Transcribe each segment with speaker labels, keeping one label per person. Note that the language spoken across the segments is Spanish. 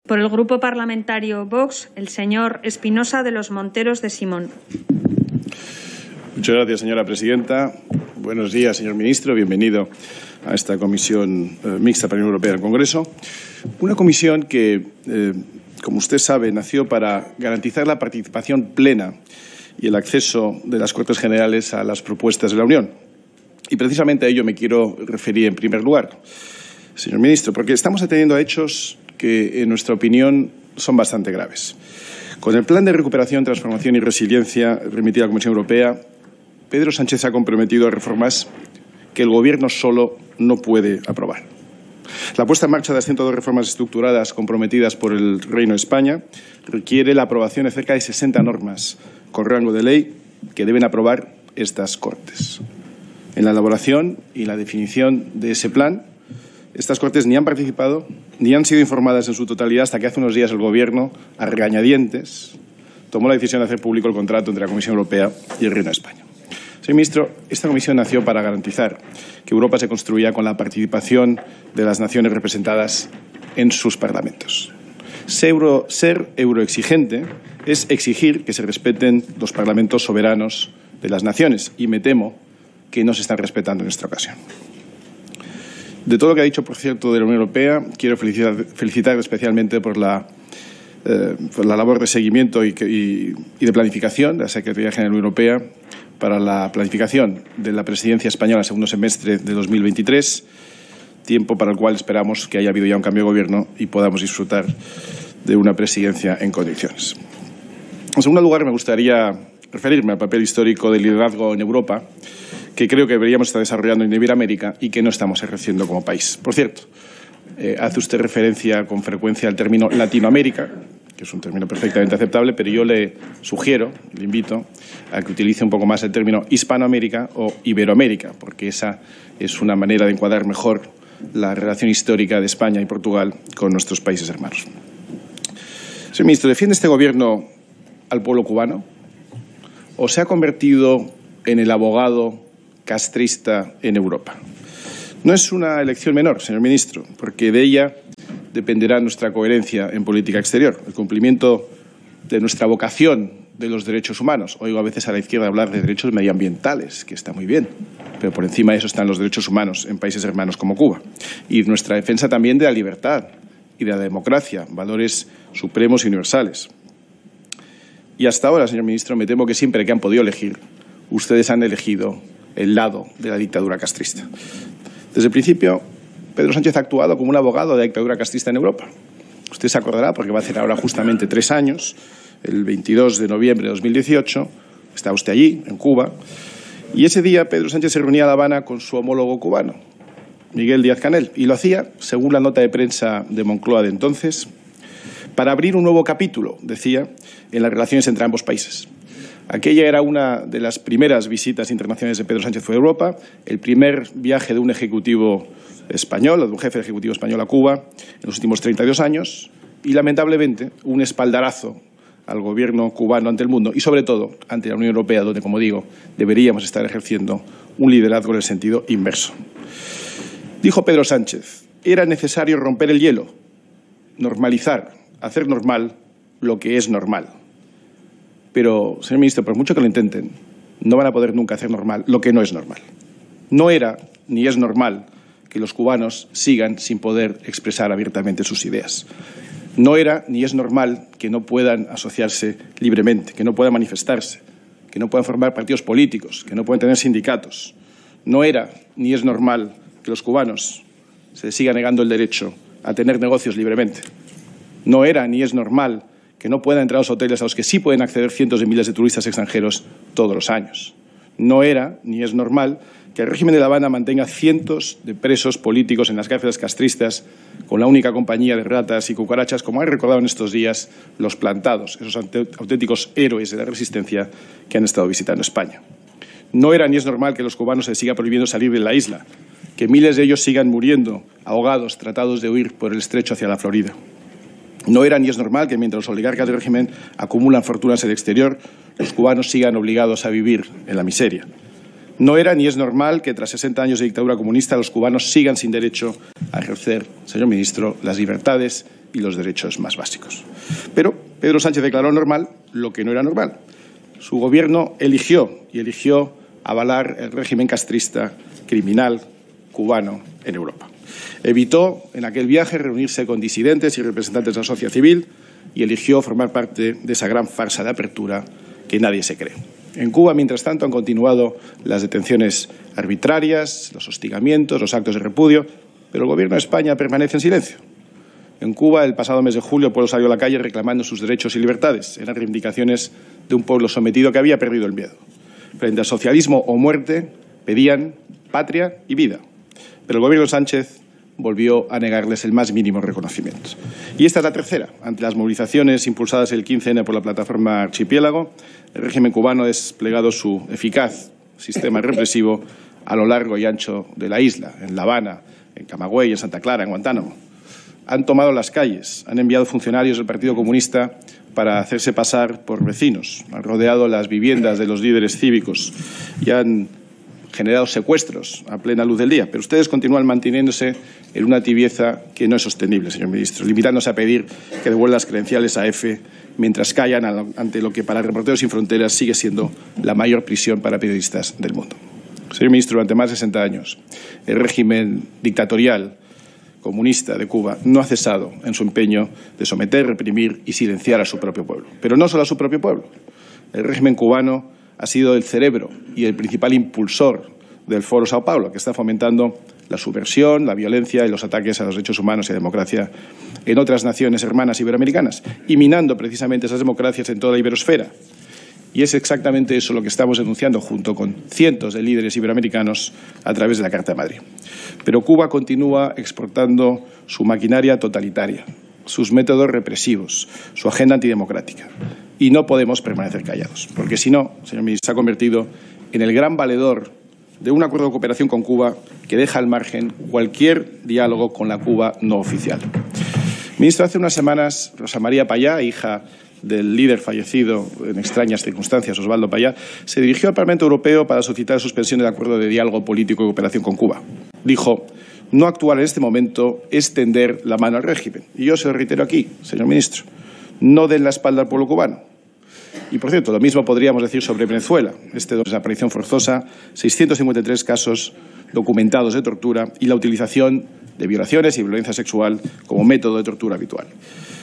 Speaker 1: Por el Grupo Parlamentario Vox, el señor Espinosa de los Monteros de Simón.
Speaker 2: Muchas gracias, señora presidenta. Buenos días, señor ministro. Bienvenido a esta comisión mixta para la Unión Europea del Congreso. Una comisión que, como usted sabe, nació para garantizar la participación plena y el acceso de las Cortes Generales a las propuestas de la Unión. Y precisamente a ello me quiero referir en primer lugar, señor ministro, porque estamos atendiendo a hechos que, en nuestra opinión, son bastante graves. Con el Plan de Recuperación, Transformación y Resiliencia remitido a la Comisión Europea, Pedro Sánchez se ha comprometido a reformas que el Gobierno solo no puede aprobar. La puesta en marcha de las 102 reformas estructuradas comprometidas por el Reino de España requiere la aprobación de cerca de 60 normas con rango de ley que deben aprobar estas Cortes. En la elaboración y la definición de ese plan, estas Cortes ni han participado ni han sido informadas en su totalidad hasta que hace unos días el Gobierno, a regañadientes, tomó la decisión de hacer público el contrato entre la Comisión Europea y el Reino de España. Señor ministro, esta comisión nació para garantizar que Europa se construya con la participación de las naciones representadas en sus parlamentos. Ser euroexigente es exigir que se respeten los parlamentos soberanos de las naciones, y me temo que no se están respetando en esta ocasión. De todo lo que ha dicho, por cierto, de la Unión Europea, quiero felicitar especialmente por la labor de seguimiento y de planificación de la Secretaría General de la Unión Europea para la planificación de la presidencia española al segundo semestre de 2023, tiempo para el cual esperamos que haya habido ya un cambio de gobierno y podamos disfrutar de una presidencia en condiciones. En segundo lugar, me gustaría referirme al papel histórico del liderazgo en Europa, que creo que deberíamos estar desarrollando en Iberoamérica y que no estamos ejerciendo como país. Por cierto, hace usted referencia con frecuencia al término Latinoamérica, que es un término perfectamente aceptable, pero yo le sugiero, le invito a que utilice un poco más el término Hispanoamérica o Iberoamérica, porque esa es una manera de encuadrar mejor la relación histórica de España y Portugal con nuestros países hermanos. Señor ministro, ¿defiende este Gobierno al pueblo cubano o se ha convertido en el abogado castrista en Europa? No es una elección menor, señor ministro, porque de ella dependerá nuestra coherencia en política exterior, el cumplimiento de nuestra vocación de los derechos humanos. Oigo a veces a la izquierda hablar de derechos medioambientales, que está muy bien, pero por encima de eso están los derechos humanos en países hermanos como Cuba. Y nuestra defensa también de la libertad y de la democracia, valores supremos y universales. Y hasta ahora, señor ministro, me temo que siempre que han podido elegir, ustedes han elegido el lado de la dictadura castrista. Desde el principio, Pedro Sánchez ha actuado como un abogado de la dictadura castrista en Europa. Usted se acordará, porque va a hacer ahora justamente 3 años, el 22 de noviembre de 2018, estaba usted allí, en Cuba, y ese día Pedro Sánchez se reunía en La Habana con su homólogo cubano, Miguel Díaz-Canel, y lo hacía, según la nota de prensa de Moncloa de entonces, para abrir un nuevo capítulo, decía, en las relaciones entre ambos países. Aquella era una de las primeras visitas internacionales de Pedro Sánchez fuera de Europa, el primer viaje de un ejecutivo español, de un jefe de ejecutivo español a Cuba en los últimos 32 años y, lamentablemente, un espaldarazo al Gobierno cubano ante el mundo y, sobre todo, ante la Unión Europea, donde, como digo, deberíamos estar ejerciendo un liderazgo en el sentido inverso. Dijo Pedro Sánchez, era necesario romper el hielo, normalizar, hacer normal lo que es normal. Pero, señor ministro, por mucho que lo intenten, no van a poder nunca hacer normal lo que no es normal. No era ni es normal que los cubanos sigan sin poder expresar abiertamente sus ideas. No era ni es normal que no puedan asociarse libremente, que no puedan manifestarse, que no puedan formar partidos políticos, que no puedan tener sindicatos. No era ni es normal que los cubanos se les siga negando el derecho a tener negocios libremente. No era ni es normal que no puedan entrar a los hoteles a los que sí pueden acceder cientos de miles de turistas extranjeros todos los años. No era ni es normal que el régimen de La Habana mantenga cientos de presos políticos en las cárceles castristas con la única compañía de ratas y cucarachas, como han recordado en estos días los plantados, esos auténticos héroes de la resistencia que han estado visitando España. No era ni es normal que a los cubanos se les siga prohibiendo salir de la isla, que miles de ellos sigan muriendo ahogados, tratados de huir por el estrecho hacia la Florida. No era ni es normal que mientras los oligarcas del régimen acumulan fortunas en el exterior, los cubanos sigan obligados a vivir en la miseria. No era ni es normal que tras 60 años de dictadura comunista los cubanos sigan sin derecho a ejercer, señor ministro, las libertades y los derechos más básicos. Pero Pedro Sánchez declaró normal lo que no era normal. Su gobierno eligió avalar el régimen castrista criminal cubano en Europa. Evitó en aquel viaje reunirse con disidentes y representantes de la sociedad civil y eligió formar parte de esa gran farsa de apertura que nadie se cree. En Cuba, mientras tanto, han continuado las detenciones arbitrarias, los hostigamientos, los actos de repudio, pero el Gobierno de España permanece en silencio. En Cuba, el pasado mes de julio, el pueblo salió a la calle reclamando sus derechos y libertades. Eran reivindicaciones de un pueblo sometido que había perdido el miedo. Frente al socialismo o muerte, pedían patria y vida. Pero el Gobierno de Sánchez volvió a negarles el más mínimo reconocimiento. Y esta es la tercera. Ante las movilizaciones impulsadas el 15N por la plataforma Archipiélago, el régimen cubano ha desplegado su eficaz sistema represivo a lo largo y ancho de la isla, en La Habana, en Camagüey, en Santa Clara, en Guantánamo. Han tomado las calles, han enviado funcionarios del Partido Comunista para hacerse pasar por vecinos, han rodeado las viviendas de los líderes cívicos y han generado secuestros a plena luz del día. Pero ustedes continúan manteniéndose en una tibieza que no es sostenible, señor ministro, limitándose a pedir que devuelvan las credenciales a EFE mientras callan ante lo que para Reporteros Sin Fronteras sigue siendo la mayor prisión para periodistas del mundo. Señor ministro, durante más de 60 años, el régimen dictatorial comunista de Cuba no ha cesado en su empeño de someter, reprimir y silenciar a su propio pueblo. Pero no solo a su propio pueblo. El régimen cubano ha sido el cerebro y el principal impulsor del Foro Sao Paulo, que está fomentando la subversión, la violencia y los ataques a los derechos humanos y a la democracia en otras naciones hermanas iberoamericanas, y minando precisamente esas democracias en toda la iberosfera. Y es exactamente eso lo que estamos denunciando junto con cientos de líderes iberoamericanos a través de la Carta de Madrid. Pero Cuba continúa exportando su maquinaria totalitaria, sus métodos represivos, su agenda antidemocrática. Y no podemos permanecer callados, porque si no, señor ministro, se ha convertido en el gran valedor de un acuerdo de cooperación con Cuba que deja al margen cualquier diálogo con la Cuba no oficial. Ministro, hace unas semanas, Rosa María Payá, hija del líder fallecido en extrañas circunstancias, Osvaldo Payá, se dirigió al Parlamento Europeo para solicitar la suspensión del acuerdo de diálogo político y cooperación con Cuba. Dijo: no actuar en este momento es tender la mano al régimen. Y yo se lo reitero aquí, señor ministro, no den la espalda al pueblo cubano. Y, por cierto, lo mismo podríamos decir sobre Venezuela. Desaparición forzosa, 653 casos documentados de tortura y la utilización de violaciones y violencia sexual como método de tortura habitual.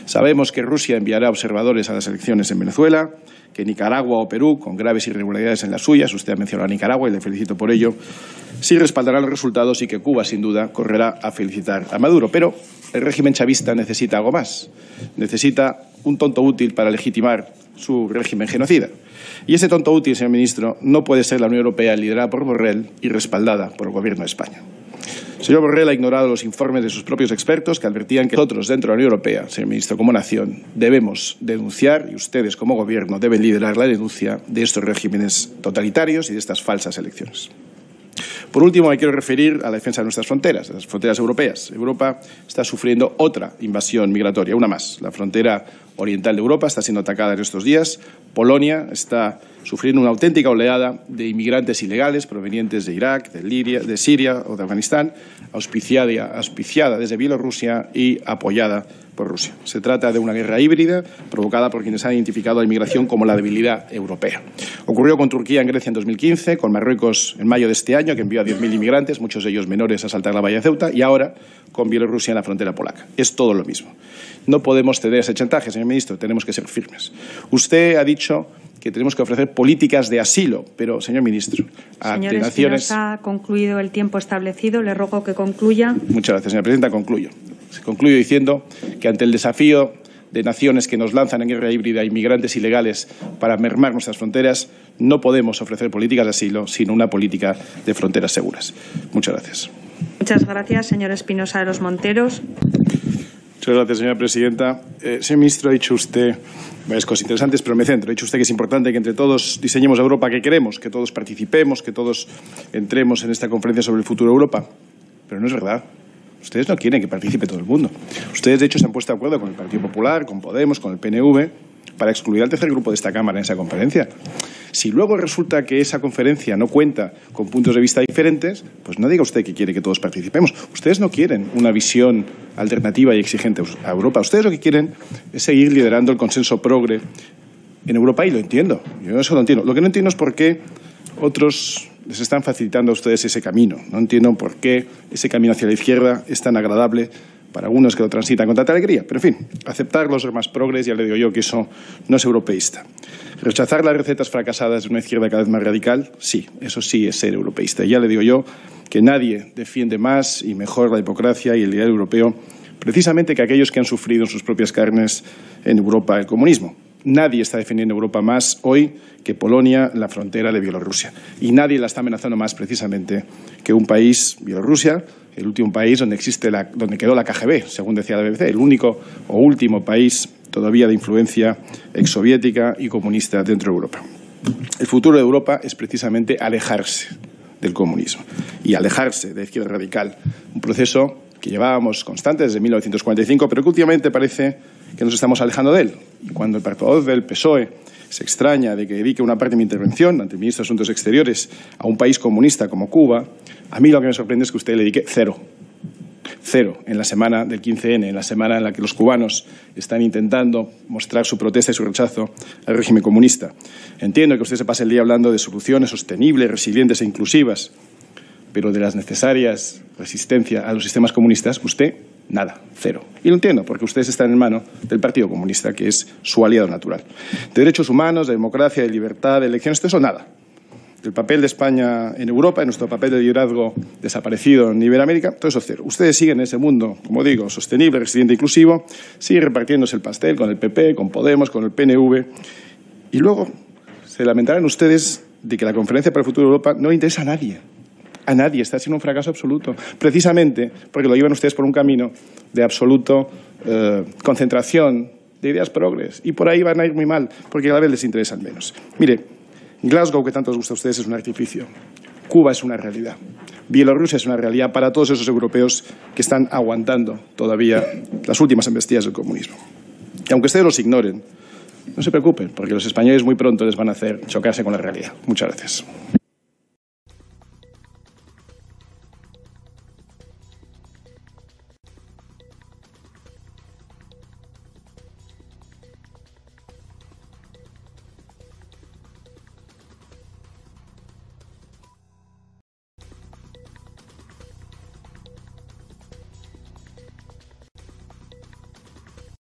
Speaker 2: Sabemos que Rusia enviará observadores a las elecciones en Venezuela, que Nicaragua o Perú, con graves irregularidades en las suyas, usted ha mencionado a Nicaragua y le felicito por ello, sí respaldarán los resultados y que Cuba, sin duda, correrá a felicitar a Maduro. Pero el régimen chavista necesita algo más. Necesita un tonto útil para legitimar su régimen genocida. Y ese tonto útil, señor ministro, no puede ser la Unión Europea liderada por Borrell y respaldada por el Gobierno de España. El señor Borrell ha ignorado los informes de sus propios expertos que advertían que nosotros, dentro de la Unión Europea, señor ministro, como nación, debemos denunciar, y ustedes, como Gobierno, deben liderar la denuncia de estos regímenes totalitarios y de estas falsas elecciones. Por último, me quiero referir a la defensa de nuestras fronteras, de las fronteras europeas. Europa está sufriendo otra invasión migratoria, una más. La frontera oriental de Europa está siendo atacada en estos días. Polonia está sufriendo una auténtica oleada de inmigrantes ilegales provenientes de Irak, de Siria o de Afganistán, auspiciada desde Bielorrusia y apoyada por Rusia. Se trata de una guerra híbrida provocada por quienes han identificado a la inmigración como la debilidad europea. Ocurrió con Turquía en Grecia en 2015, con Marruecos en mayo de este año, que envió a 10.000 inmigrantes, muchos de ellos menores, a saltar la valla de Ceuta, y ahora con Bielorrusia en la frontera polaca. Es todo lo mismo. No podemos ceder ese chantaje, señor ministro, tenemos que ser firmes. Usted ha dicho que tenemos que ofrecer políticas de asilo, pero, señor ministro,
Speaker 1: ante naciones... ha concluido el tiempo establecido. Le ruego que concluya.
Speaker 2: Muchas gracias, señora presidenta. Concluyo. Concluyo diciendo que ante el desafío de naciones que nos lanzan en guerra híbrida a inmigrantes ilegales para mermar nuestras fronteras, no podemos ofrecer políticas de asilo, sino una política de fronteras seguras. Muchas gracias.
Speaker 1: Muchas gracias, señor Espinosa de los Monteros.
Speaker 2: Muchas gracias, señora presidenta. Señor ministro, ha dicho usted varias cosas interesantes, pero me centro. Ha dicho usted que es importante que entre todos diseñemos la Europa que queremos, que todos participemos, que todos entremos en esta conferencia sobre el futuro de Europa. Pero no es verdad. Ustedes no quieren que participe todo el mundo. Ustedes, de hecho, se han puesto de acuerdo con el Partido Popular, con Podemos, con el PNV, para excluir al tercer grupo de esta Cámara en esa conferencia. Si luego resulta que esa conferencia no cuenta con puntos de vista diferentes, pues no diga usted que quiere que todos participemos. Ustedes no quieren una visión alternativa y exigente a Europa. Ustedes lo que quieren es seguir liderando el consenso progre en Europa, y lo entiendo. Yo eso lo entiendo. Lo que no entiendo es por qué otros les están facilitando a ustedes ese camino. No entiendo por qué ese camino hacia la izquierda es tan agradable para algunos que lo transitan con tanta alegría. Pero, en fin, aceptar los demás progres, ya le digo yo que eso no es europeísta. Rechazar las recetas fracasadas de una izquierda cada vez más radical, sí, eso sí es ser europeísta. Y ya le digo yo que nadie defiende más y mejor la democracia y el ideal europeo precisamente que aquellos que han sufrido en sus propias carnes en Europa el comunismo. Nadie está defendiendo Europa más hoy que Polonia en la frontera de Bielorrusia. Y nadie la está amenazando más precisamente que un país, Bielorrusia, el último país donde quedó la KGB, según decía la BBC, el único o último país todavía de influencia exsoviética y comunista dentro de Europa. El futuro de Europa es precisamente alejarse del comunismo y alejarse de la izquierda radical, un proceso que llevábamos constante desde 1945, pero que últimamente parece que nos estamos alejando de él. Y cuando el portavoz del PSOE se extraña de que dedique una parte de mi intervención ante el ministro de Asuntos Exteriores a un país comunista como Cuba, a mí lo que me sorprende es que usted le dedique cero en la semana del 15N, en la semana en la que los cubanos están intentando mostrar su protesta y su rechazo al régimen comunista. Entiendo que usted se pase el día hablando de soluciones sostenibles, resilientes e inclusivas, pero de las necesarias resistencia a los sistemas comunistas, usted, nada, cero. Y lo entiendo, porque ustedes están en mano del Partido Comunista, que es su aliado natural. De derechos humanos, de democracia, de libertad, de elecciones, todo eso nada. El papel de España en Europa, en nuestro papel de liderazgo desaparecido en Iberoamérica, todo eso cero. Ustedes siguen en ese mundo, como digo, sostenible, resiliente e inclusivo, siguen repartiéndose el pastel con el PP, con Podemos, con el PNV, y luego se lamentarán ustedes de que la Conferencia para el Futuro de Europa no le interesa a nadie. A nadie, está siendo un fracaso absoluto, precisamente porque lo llevan ustedes por un camino de absoluto concentración de ideas progres, y por ahí van a ir muy mal, porque cada vez les interesan menos. Mire, Glasgow, que tanto os gusta a ustedes, es un artificio. Cuba es una realidad. Bielorrusia es una realidad para todos esos europeos que están aguantando todavía las últimas embestidas del comunismo. Y aunque ustedes los ignoren, no se preocupen, porque los españoles muy pronto les van a hacer chocarse con la realidad. Muchas gracias.